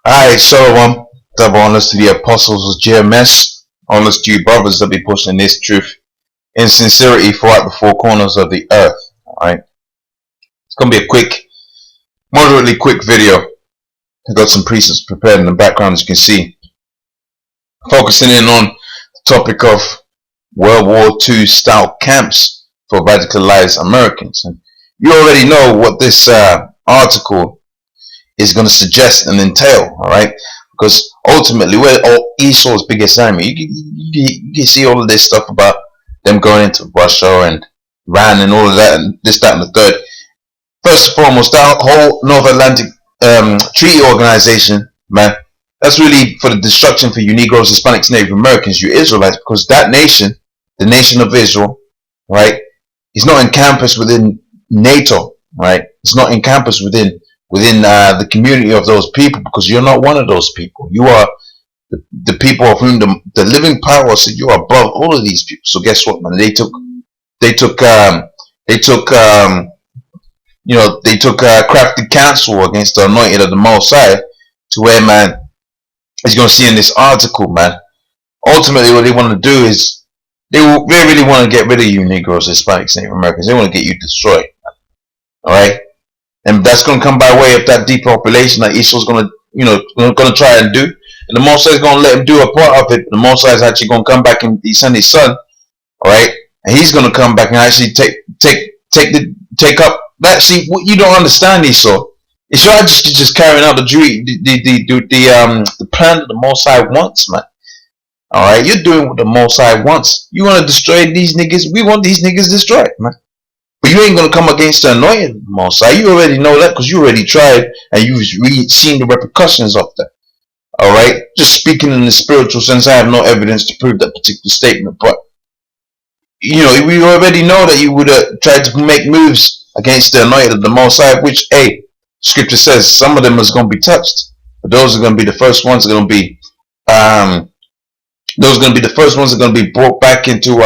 Alright, Shalom. Double honors to the apostles of GMS. Honors to you brothers that be pushing this truth in sincerity throughout the four corners of the earth. Alright. It's gonna be a quick, moderately quick video. I got some precepts prepared in the background, as you can see. Focusing in on the topic of World War II style camps for radicalized Americans. And you already know what this article is going to suggest and entail, all right? Because ultimately, we're all Esau's biggest enemy. You can see all of this stuff about them going into Russia and Iran and all of that, and this, that, and the third. First and foremost, that whole North Atlantic Treaty Organization, man, that's really for the destruction for you Negroes, Hispanics, Native Americans, you Israelites, because that nation, the nation of Israel, right, is not in campus within NATO, right? It's not in campus within the community of those people, because you're not one of those people. You are the people of whom the living power said you are above all of these people. So guess what, man? They took crafty counsel against the anointed of the Most High, to where, man, as you're gonna see in this article, man, ultimately what they want to do is they really want to get rid of you Negroes, Hispanics, Native Americans. They want to get you destroyed, all right? And that's going to come by way of that depopulation that Esau's going to try and do. And the Most High is going to let him do a part of it. The Most High is actually going to come back and send his son, all right? And he's going to come back and actually take up that. See, what you don't understand, Esau, is you're actually just carrying out the plan that the Most High wants, man. All right, you're doing what the Most High wants. You want to destroy these niggas? We want these niggas destroyed, man. But you ain't going to come against the anointed Most High. You already know that, because you already tried and you've seen the repercussions of that. Alright? Just speaking in the spiritual sense, I have no evidence to prove that particular statement. But, you know, we already know that you would have tried to make moves against the anointed of the Most High, which, hey, Scripture says some of them is going to be touched. But those are going to be the first ones that are going to be, brought back into,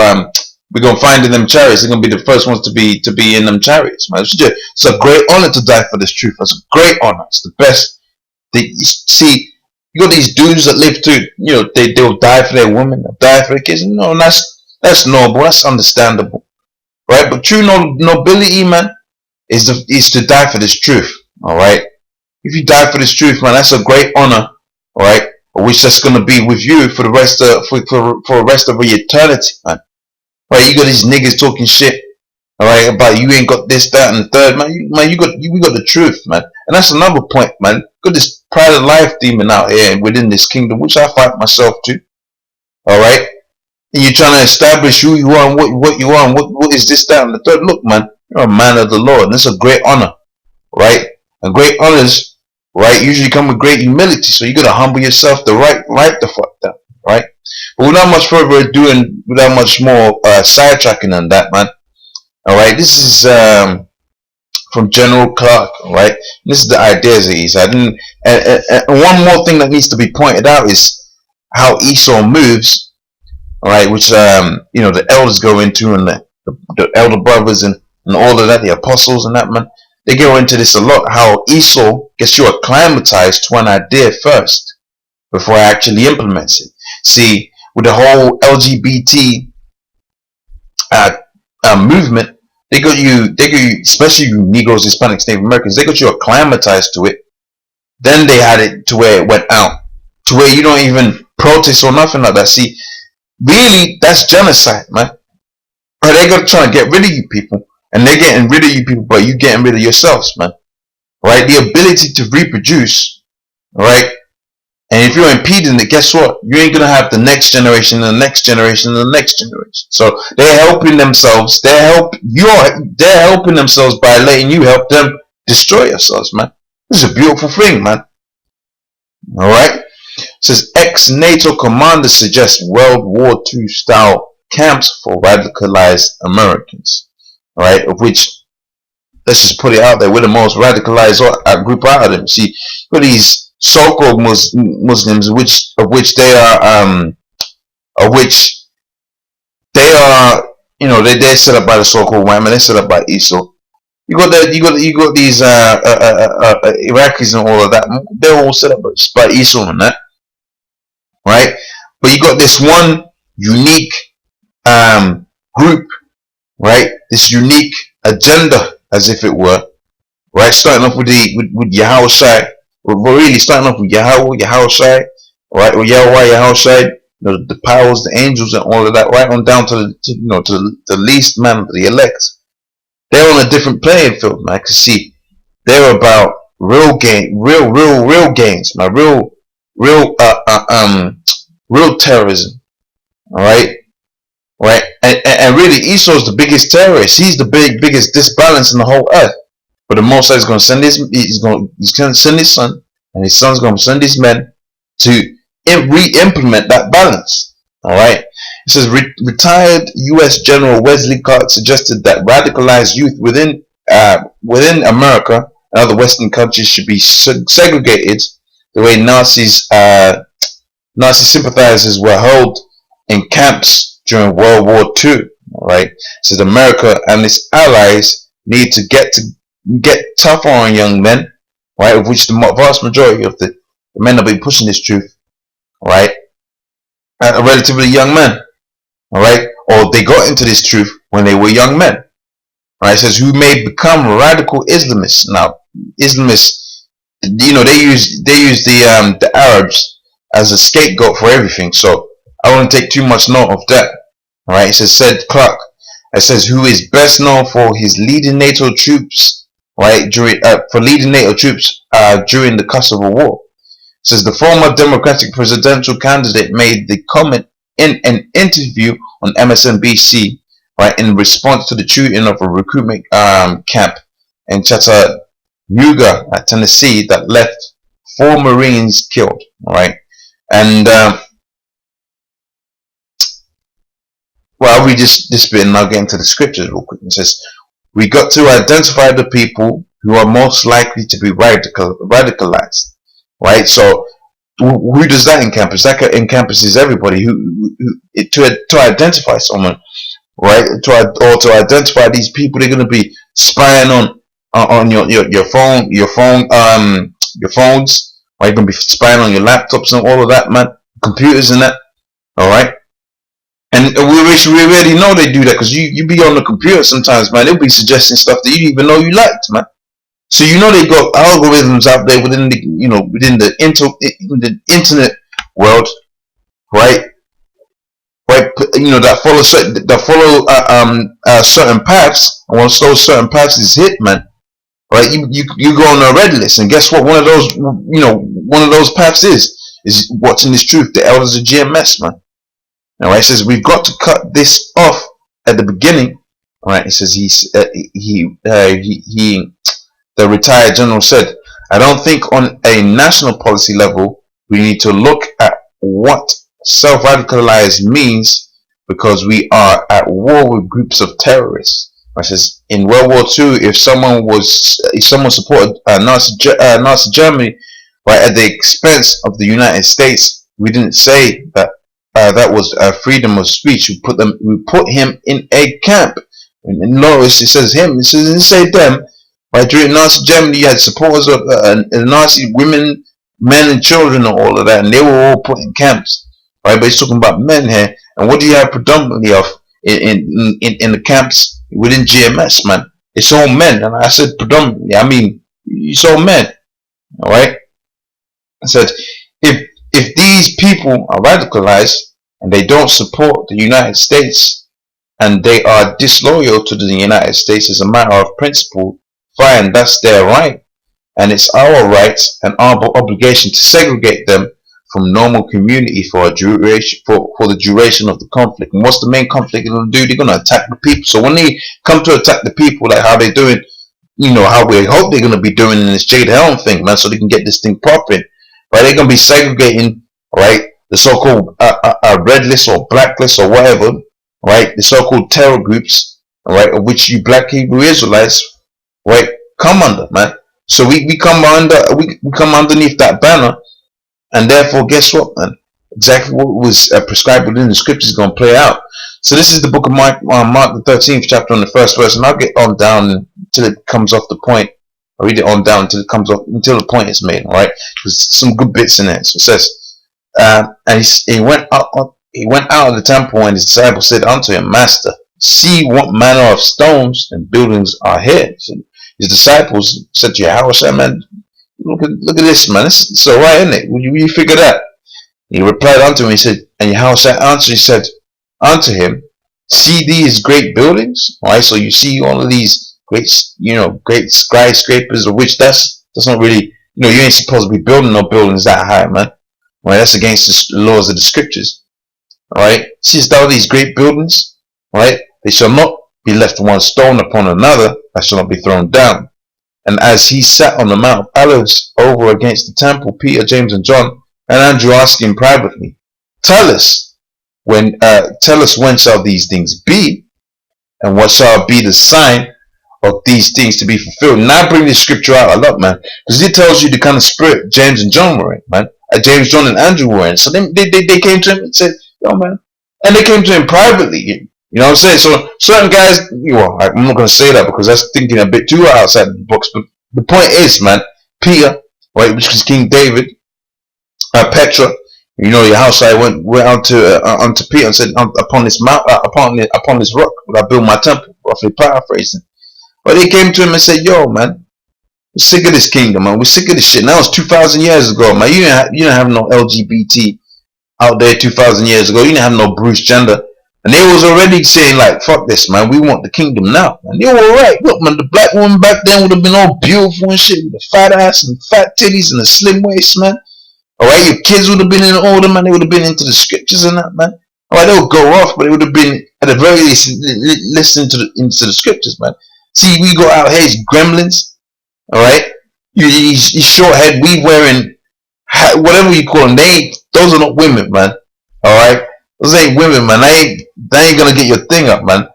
we're going to find in them chariots. They're going to be the first ones to be in them chariots, man. It's a great honor to die for this truth. It's a great honor. It's the best. See, you got these dudes that live to, you know, they'll die for their women, they'll die for their kids. No, that's noble. That's understandable, right? But true nobility, man, is to die for this truth. All right. If you die for this truth, man, that's a great honor. All right, which that's going to be with you for the rest of for the rest of your eternity, man. Right, you got these niggas talking shit, all right, about you ain't got this, that, and the third, man. We got the truth, man, and that's another point, man. Got this pride of life demon out here within this kingdom, which I fight myself to, all right. And you're trying to establish who you are and what you are and what is this, that, and the third. Look, man, you're a man of the Lord, and it's a great honor, right? And great honors, right, usually come with great humility. So you gotta humble yourself the right the fuck down, right? But without much further ado and without much more sidetracking on that, man. Alright, this is from General Clark, alright? This is the ideas that he's had. And one more thing that needs to be pointed out is how Esau moves, alright, which, you know, the elders go into, and the elder brothers and all of that, the apostles and that, man. They go into this a lot, how Esau gets you acclimatized to an idea first before he actually implements it. See, with the whole LGBT movement, they got you, especially you Negroes, Hispanics, Native Americans, they got you acclimatized to it. Then they had it to where it went out, to where you don't even protest or nothing like that. See, really, that's genocide, man. Or they got to try and get rid of you people, and they're getting rid of you people, but you getting rid of yourselves, man. Right? The ability to reproduce, right? And if you're impeding it, guess what? You ain't gonna have the next generation and the next generation and the next generation. So they're helping themselves. They're helping themselves by letting you help them destroy yourselves, man. This is a beautiful thing, man. All right. It says ex-NATO commanders suggest World War II style camps for radicalized Americans. All right, of which, let's just put it out there, we're the most radicalized group out of them. See, for these so-called Muslims, of which they are, you know, they're set up by the so-called white man. They're set up by Esau. you got these Iraqis and all of that. They're all set up by ISIL and that, right? But you got this one unique group, right? This unique agenda, as if it were, right? Starting off with with Yahushai, but really starting off with Yahushai, right? Or Yahushai, the powers, the angels, and all of that, right on down to the least man, the elect. They're on a different playing field, man. Cause see, they're about real gains, man. Real, real terrorism. All right, right. And really, Esau's the biggest terrorist. He's the biggest disbalance in the whole earth. But the Most High is going to send he's going to send his son, and his son's going to send his men to re-implement that balance. All right. It says retired U.S. General Wesley Clark suggested that radicalized youth within America and other Western countries should be segregated the way Nazi sympathizers were held in camps during World War II. All right. It says America and its allies need to get tougher on young men, right? Of which the vast majority of the men that have been pushing this truth, right, are relatively young men. All right, or they got into this truth when they were young men. Right, it says who may become radical Islamists. Now, Islamists, they use the Arabs as a scapegoat for everything. So I won't take too much note of that. All right, it said Clark. It says who is best known for his leading NATO troops, right, during the Kosovo War. It says the former Democratic presidential candidate made the comment in an interview on MSNBC, right, in response to the shooting of a recruitment camp in Chattanooga, Tennessee, that left 4 Marines killed. All right, and I'll read this bit and I'll get into the scriptures real quick. It says, we got to identify the people who are most likely to be radicalized, right? So who does that encompass? That encompasses everybody to identify someone, right? To identify these people, they're going to be spying on your phones, right? You're going to be spying on your laptops and all of that, man, computers and that, all right? And we already know they do that because you be on the computer sometimes, man. They'll be suggesting stuff that you didn't even know you liked, man. So they got algorithms out there within the internet world, right? Right, that follow certain paths. And once those certain paths is hit, man, right? You go on a red list, and guess what? One of those paths is watching this truth. The elders of GMS, man. All right, it says we've got to cut this off at the beginning. All right, it says the retired general said, I don't think on a national policy level we need to look at what self-radicalized means because we are at war with groups of terrorists. It says in World War II, if someone supported Nazi Germany, right, at the expense of the United States, we didn't say that that was freedom of speech. We put him in a camp. And notice it says him. It doesn't say them. Right, during Nazi Germany, you had supporters of Nazi women, men, and children, and all of that, and they were all put in camps. Right, but he's talking about men here. And what do you have predominantly of in the camps within GMS, man? It's all men, and I said predominantly. I mean, it's all men. All right. I said if these people are radicalized and they don't support the United States and they are disloyal to the United States as a matter of principle, fine, that's their right, and it's our right and our obligation to segregate them from normal community for the duration of the conflict. And what's the main conflict they're going to do? They're going to attack the people. So when they come to attack the people, like how they're doing, how we hope they're going to be doing in this Jade Helm thing, man, so they can get this thing popping, right? They're going to be segregating, right, the so-called red list or black list or whatever, right, the so-called terror groups, right, of which you black Hebrew Israelites, right, come under, man. So we come underneath that banner, and therefore, guess what, man? Exactly what was prescribed within the scriptures is going to play out. So this is the book of Mark the 13th chapter on the first verse, and I'll get on down until it comes off the point. I'll read it on down until it comes off, until the point is made. All right, there's some good bits in there. So it says, and he went out. He went out of the temple, and his disciples said unto him, Master, see what manner of stones and buildings are here. So his disciples said to Yahushua, man, look at this, man. It's all right, isn't it? Will you figure that? He replied unto him, he said, and Yahushua answered, he said unto him, see these great buildings? All right, so you see all of these great, great skyscrapers, of which that's not really, you ain't supposed to be building no buildings that high, man. All right, that's against the laws of the scriptures. Alright, seest thou these great buildings? Right, they shall not be left one stone upon another, that shall not be thrown down. And as he sat on the Mount of Olives over against the temple, Peter, James, and John, and Andrew asked him privately, Tell us when shall these things be, and what shall be the sign of these things to be fulfilled? And I bring this scripture out a lot, man, because it tells you the kind of spirit James and John were in, man. James, John, and Andrew were in. So they came to him and said, yo, man. And they came to him privately. You know what I'm saying? So certain guys, I'm not going to say that because that's thinking a bit too outside the box. But the point is, man, Peter, right, which is King David, Petra, your house, I went unto Peter and said, upon this mount, upon this rock, will I build my temple, roughly paraphrasing. But they came to him and said, yo, man, we're sick of this kingdom, man. We're sick of this shit. Now it's 2,000 years ago, man. You didn't have no LGBT out there 2,000 years ago. You didn't have no Bruce gender. And they was already saying, like, fuck this, man. We want the kingdom now. And they were right. Look, man, the black woman back then would have been all beautiful and shit, with a fat ass and fat titties and a slim waist, man. Alright, your kids would have been in order, man. They would have been into the scriptures and that, man. Alright, they would go off, but they would have been, at the very least, listening into the scriptures, man. See, we go out here, he's gremlins. Alright? He's short head, we wearing, whatever you call them. Those are not women, man. Alright? Those ain't women, man. They ain't gonna get your thing up, man.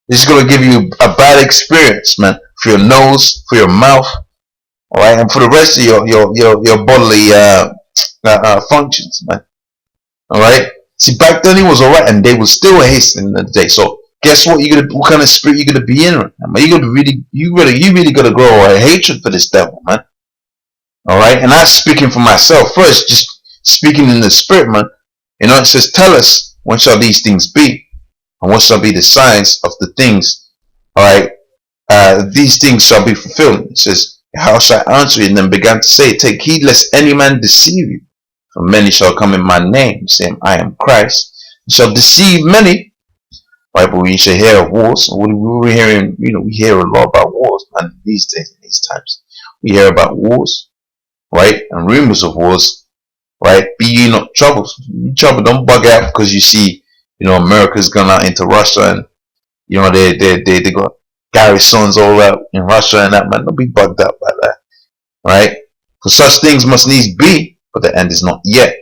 It's gonna give you a bad experience, man. For your nose, for your mouth, alright, and for the rest of your bodily functions, man. Alright? See, back then he was alright, and they were still hastening the day. So guess what? What kind of spirit you gonna be in, man? You really gotta grow a hatred for this devil, man. Alright? And I'm speaking for myself first, just speaking in the spirit, man. It says, tell us, when shall these things be? And what shall be the signs of the things? Alright, these things shall be fulfilled. It says, how shall I answer you? And then began to say, take heed lest any man deceive you. For many shall come in my name, saying, I am Christ, and shall deceive many. Right, but we shall hear of wars. We're hearing, we hear a lot about wars, man, these days, these times. We hear about wars, right, and rumors of wars. Right, be ye not troubled. Don't bug out because you see, America's gone out into Russia and they got garrisons all out in Russia and that, man. Don't be bugged out by that. Right? For such things must needs be, but the end is not yet.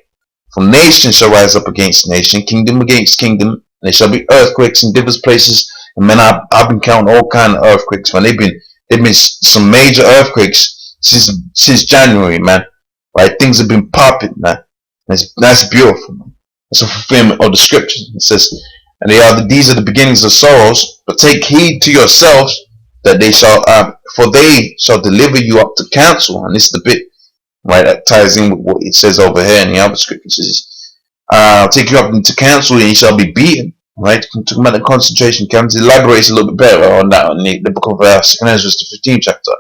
For nation shall rise up against nation, kingdom against kingdom, and there shall be earthquakes in different places. And man, I've been counting all kind of earthquakes, man. They've been some major earthquakes since January, man. Right, things have been popping, man. That's beautiful, man. It's a fulfillment of the scriptures. It says, and these are the beginnings of sorrows. But take heed to yourselves that they shall, for they shall deliver you up to council. And this is the bit, right, that ties in with what it says over here in the other scriptures. It says, take you up into council, and you shall be beaten. Right, talking about the concentration camps. It elaborates a little bit better on that in the book of 2 Ezra, the 15th chapter,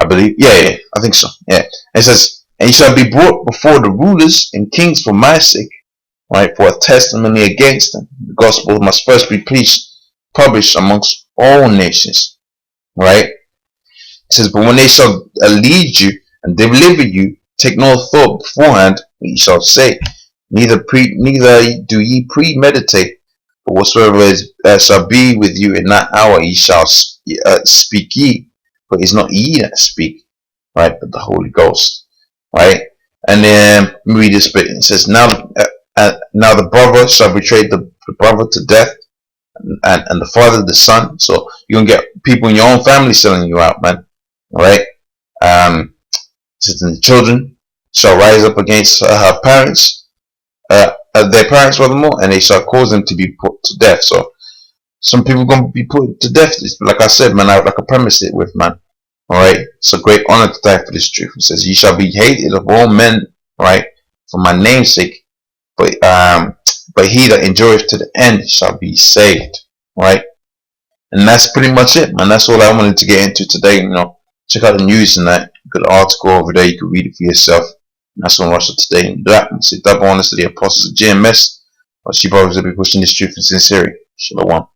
I believe. Yeah, I think so. Yeah, it says, and ye shall be brought before the rulers and kings for my sake, right, for a testimony against them. The gospel must first be published amongst all nations, right? It says, but when they shall lead you and deliver you, take no thought beforehand what ye shall say, neither do ye premeditate, but whatsoever shall be with you in that hour ye shall speak ye, but it's not ye that speak, right, but the Holy Ghost. Right, and then read this bit. It says, now the brother shall betray the brother to death, and the father the son. So you're gonna get people in your own family selling you out, man. All right. It says, the children shall rise up against her parents, their parents furthermore, and they shall cause them to be put to death. So some people gonna be put to death. Like I said, man, like I premised it with, man. Alright, it's a great honor to die for this truth. It says, "Ye shall be hated of all men, right, for my name's sake, but he that endureth to the end shall be saved." Right? And that's pretty much it, man. That's all I wanted to get into today. Check out the news and that. Good article over there. You can read it for yourself. And that's on Russia Today. And that, and say double honors to the apostles of GMS. Our brothers will be pushing this truth in sincerity. Shalom.